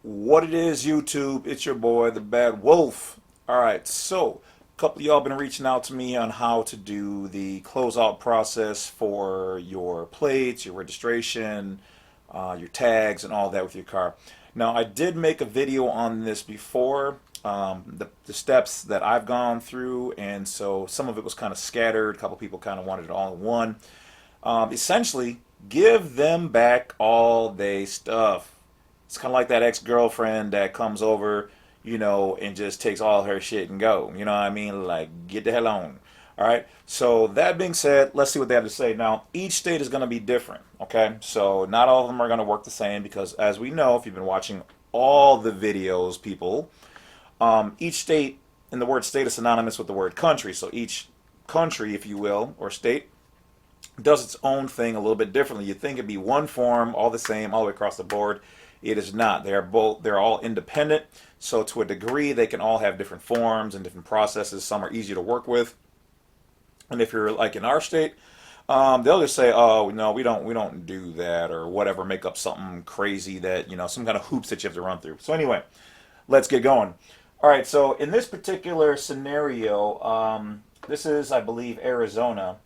What it is, YouTube? It's your boy, the Badwolf. All right, so a couple of y'all been reaching out to me on how to do the closeout process for your plates, your registration, your tags, and all that with your car. Now, I did make a video on this before, the steps that I've gone through, and so some of it was kind of scattered. A couple people kind of wanted it all in one. Essentially, give them back all they stuff. It's kind of like that ex-girlfriend that comes over, and just takes all her shit and go. You know what I mean? Like, get the hell on. All right. So that being said, let's see what they have to say. Now, each state is going to be different. Okay. So not all of them are going to work the same because, as we know, if you've been watching all the videos, people, each state, and the word state is synonymous with the word country. So each country, if you will, or state, does its own thing a little bit differently. You'd think it'd be one form, all the same, all the way across the board. It is not. They're all independent. So to a degree, they can all have different forms and different processes. Some are easier to work with. And if you're like in our state, they'll just say, "Oh, no, we don't do that," or whatever. Make up something crazy that some kind of hoops that you have to run through. So anyway, let's get going. All right. So in this particular scenario, this is, I believe, Arizona,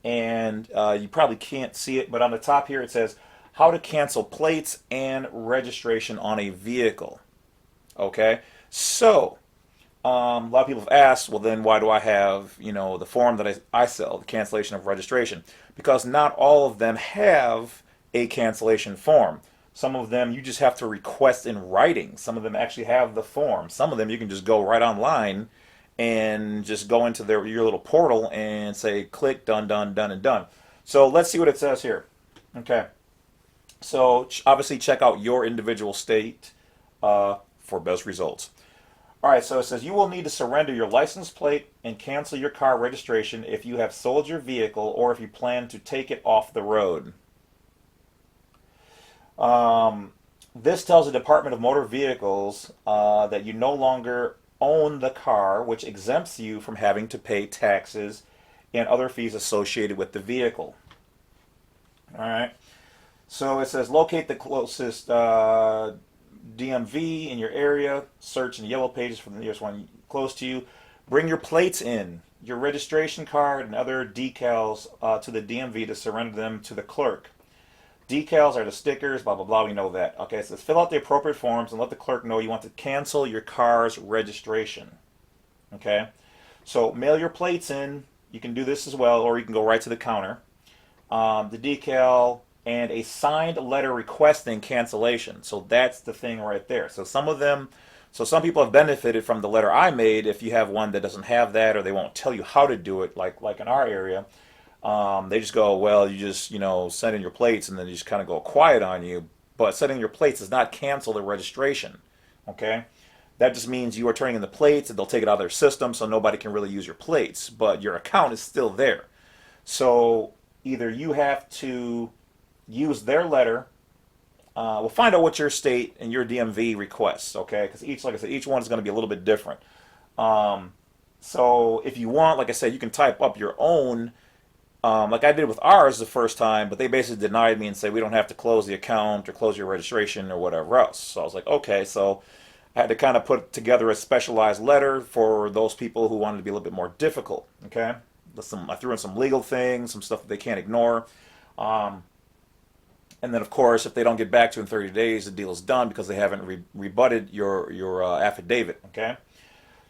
and you probably can't see it, but on the top here it says how to cancel plates and registration on a vehicle. Okay, so a lot of people have asked, well, then why do I have the form that I sell, the cancellation of registration? Because not all of them have a cancellation form. Some of them you just have to request in writing. Some of them actually have the form. Some of them you can just go right online and just go into your little portal and say click, done, done, done, and done. So let's see what it says here. Okay. So obviously check out your individual state for best results. All right, so it says you will need to surrender your license plate and cancel your car registration if you have sold your vehicle or if you plan to take it off the road. This tells the Department of Motor Vehicles that you no longer own the car, which exempts you from having to pay taxes and other fees associated with the vehicle. All right. So it says locate the closest DMV in your area, search in the yellow pages for the nearest one close to you. Bring your plates in, your registration card, and other decals to the DMV to surrender them to the clerk. Decals are the stickers, blah, blah, blah, we know that. Okay, so fill out the appropriate forms and let the clerk know you want to cancel your car's registration. Okay, so mail your plates in. You can do this as well, or you can go right to the counter. The decal and a signed letter requesting cancellation. So that's the thing right there. So some people have benefited from the letter I made. If you have one that doesn't have that, or they won't tell you how to do it, like in our area, they just go, well, you just send in your plates, and then you just kind of go quiet on you. But sending your plates does not cancel the registration. Okay, that just means you are turning in the plates, and they'll take it out of their system, so nobody can really use your plates. But your account is still there. So either you have to use their letter. We'll find out what your state and your DMV requests, okay? Because like I said, each one is going to be a little bit different. So if you want, like I said, you can type up your own, like I did with ours the first time, but they basically denied me and said we don't have to close the account or close your registration or whatever else. So I was like, okay, so I had to kind of put together a specialized letter for those people who wanted to be a little bit more difficult, okay? I threw in some legal things, some stuff that they can't ignore. And then, of course, if they don't get back to you in 30 days, the deal is done because they haven't rebutted your affidavit, okay?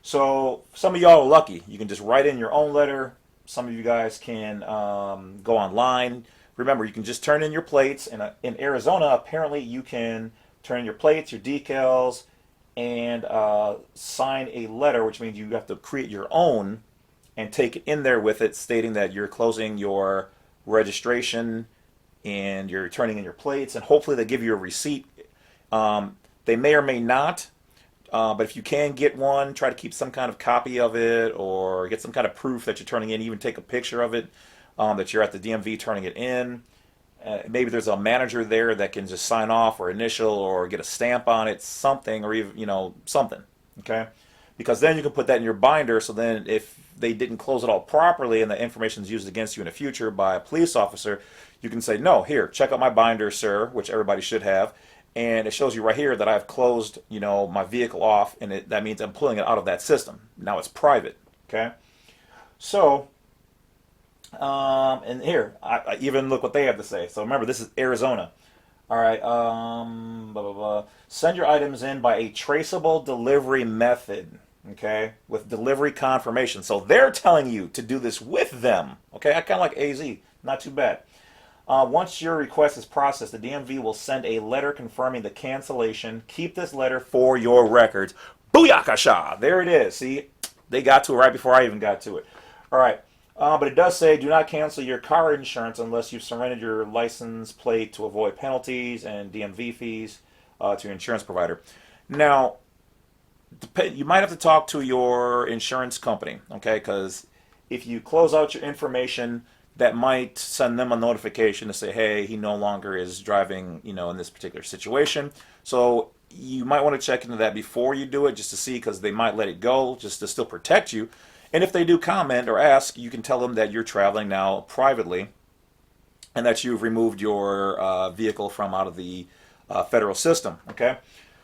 So some of y'all are lucky. You can just write in your own letter. Some of you guys can go online. Remember, you can just turn in your plates. And in Arizona, apparently, you can turn in your plates, your decals, and sign a letter, which means you have to create your own and take it in there with it, stating that you're closing your registration and you're turning in your plates, and hopefully they give you a receipt. They may or may not, but if you can get one, try to keep some kind of copy of it or get some kind of proof that you're turning in, even take a picture of it, that you're at the DMV turning it in. Maybe there's a manager there that can just sign off or initial or get a stamp on it, something, or even, something, okay? Because then you can put that in your binder, so then if they didn't close it all properly and the information is used against you in the future by a police officer, you can say, no, here, check out my binder, sir, which everybody should have, and it shows you right here that I've closed, my vehicle off, and that means I'm pulling it out of that system. Now it's private. Okay, so and here I even look what they have to say. So remember, this is Arizona. All right, blah, blah, blah. Send your items in by a traceable delivery method, okay, with delivery confirmation. So they're telling you to do this with them, okay? I kind of like AZ, not too bad. Once your request is processed, the DMV will send a letter confirming the cancellation. Keep this letter for your records. Booyakasha! There it is. See, they got to it right before I even got to it. All right. But it does say do not cancel your car insurance unless you've surrendered your license plate to avoid penalties and DMV fees to your insurance provider. Now, you might have to talk to your insurance company, okay? Because if you close out your information, that might send them a notification to say, hey, he no longer is driving, in this particular situation. So you might want to check into that before you do it just to see, because they might let it go just to still protect you. And if they do comment or ask, you can tell them that you're traveling now privately and that you've removed your vehicle from out of the federal system, okay?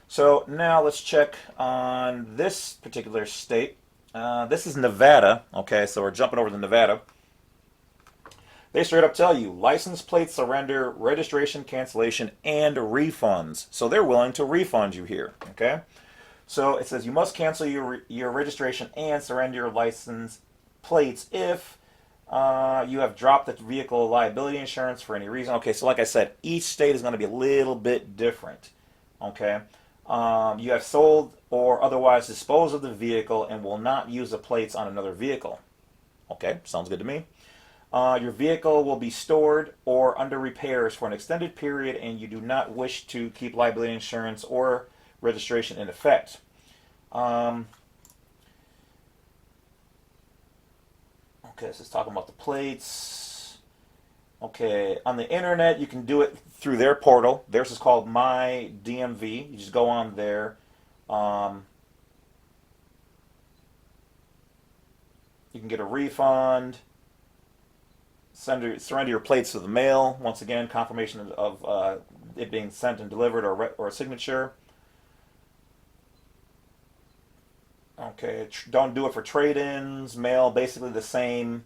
So now let's check on this particular state. This is Nevada, okay? So we're jumping over to Nevada. They straight up tell you license plate surrender, registration cancellation, and refunds. So they're willing to refund you here, okay? So it says you must cancel your registration and surrender your license plates if you have dropped the vehicle liability insurance for any reason. Okay, so like I said, each state is going to be a little bit different, okay? You have sold or otherwise disposed of the vehicle and will not use the plates on another vehicle. Okay, sounds good to me. Your vehicle will be stored or under repairs for an extended period and you do not wish to keep liability insurance or registration in effect. Okay, this is talking about the plates. Okay, on the internet you can do it through their portal. Theirs is called My DMV. You just go on there. You can get a refund. Surrender your plates to the mail. Once again, confirmation of it being sent and delivered or a signature. Okay, don't do it for trade-ins, mail, basically the same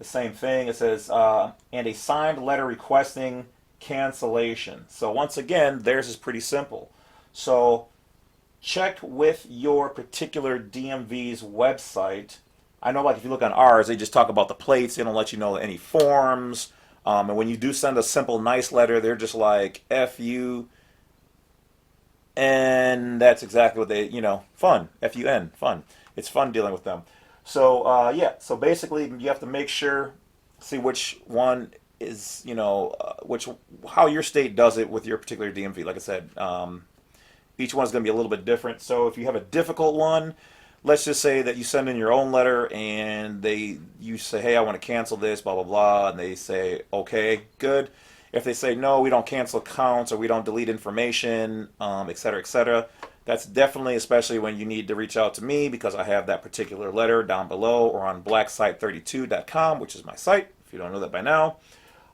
thing. It says, and a signed letter requesting cancellation. So once again, theirs is pretty simple. So check with your particular DMV's website. I know, like, if you look on ours, they just talk about the plates. They don't let you know any forms. And when you do send a simple, nice letter, they're just like, F you. And that's exactly what they, fun. F-U-N, fun. It's fun dealing with them. So, yeah, so basically you have to make sure, see which one is, how your state does it with your particular DMV. Like I said, each one is going to be a little bit different. So if you have a difficult one, let's just say that you send in your own letter and you say, hey, I want to cancel this, blah, blah, blah, and they say, okay, good. If they say, no, we don't cancel accounts or we don't delete information, et cetera, that's definitely, especially when you need to reach out to me, because I have that particular letter down below or on blacksite32.com, which is my site, if you don't know that by now.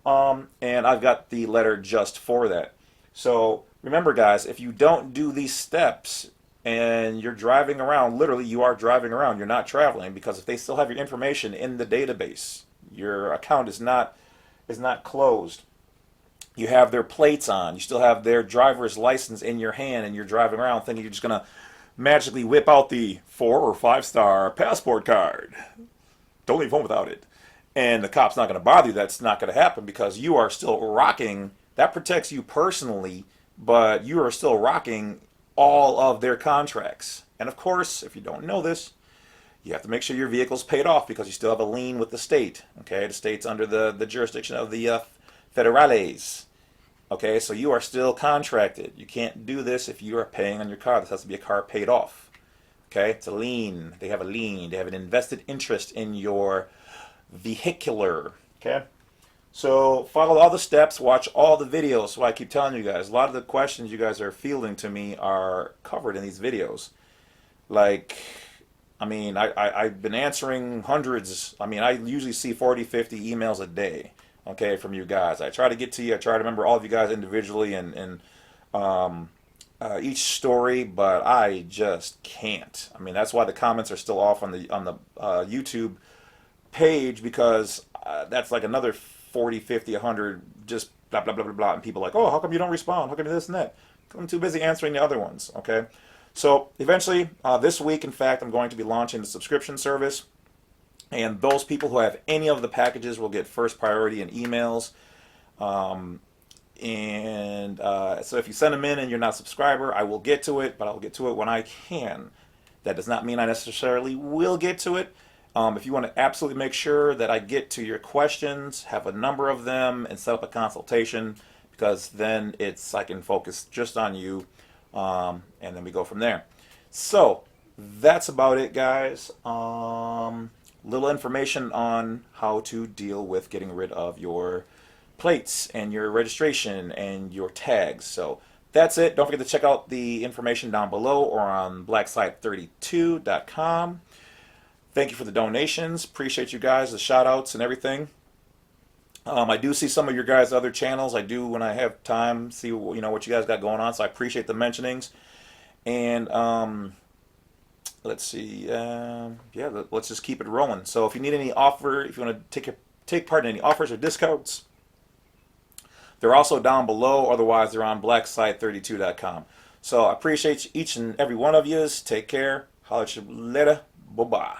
And I've got the letter just for that. So remember, guys, if you don't do these steps, and you're driving around, literally you are driving around, you're not traveling, because if they still have your information in the database, your account is not closed. You have their plates on, you still have their driver's license in your hand, and you're driving around thinking you're just going to magically whip out the 4 or 5-star passport card. Don't leave home without it. And the cop's not going to bother you. That's not going to happen, because you are still rocking. That protects you personally, but you are still rocking all of their contracts. And of course, if you don't know this, you have to make sure your vehicle's paid off, because you still have a lien with the state. Okay, the state's under the jurisdiction of the federales. Okay, so you are still contracted. You can't do this if you are paying on your car. This has to be a car paid off. Okay, it's a lien. They have a lien. They have an invested interest in your vehicular. Okay. So follow all the steps, watch all the videos. So I keep telling you guys, a lot of the questions you guys are fielding to me are covered in these videos. Like, I've been answering hundreds. I usually see 40, 50 emails a day, okay, from you guys. I try to get to you. I try to remember all of you guys individually and each story, but I just can't. I mean, that's why the comments are still off on the YouTube page, because that's like another 40, 50, 100 just blah blah blah blah blah, and people are like, oh, how come you don't respond? How come you this and that? I'm too busy answering the other ones. Okay, so eventually this week, in fact, I'm going to be launching the subscription service, and those people who have any of the packages will get first priority in emails. And so if you send them in and you're not a subscriber, I will get to it, but I'll get to it when I can. That does not mean I necessarily will get to it. If you want to absolutely make sure that I get to your questions, have a number of them, and set up a consultation, because then I can focus just on you, and then we go from there. So that's about it, guys. Little information on how to deal with getting rid of your plates and your registration and your tags. So that's it. Don't forget to check out the information down below or on blacksite32.com. Thank you for the donations. Appreciate you guys, the shout outs and everything. I do see some of your guys' other channels. I do, when I have time, see what you guys got going on. So I appreciate the mentionings. And let's see. Yeah, let's just keep it rolling. So if you need any offer, if you want to take part in any offers or discounts, they're also down below. Otherwise, they're on blacksite32.com. So I appreciate each and every one of you. Take care. Holla at you later. Bye-bye.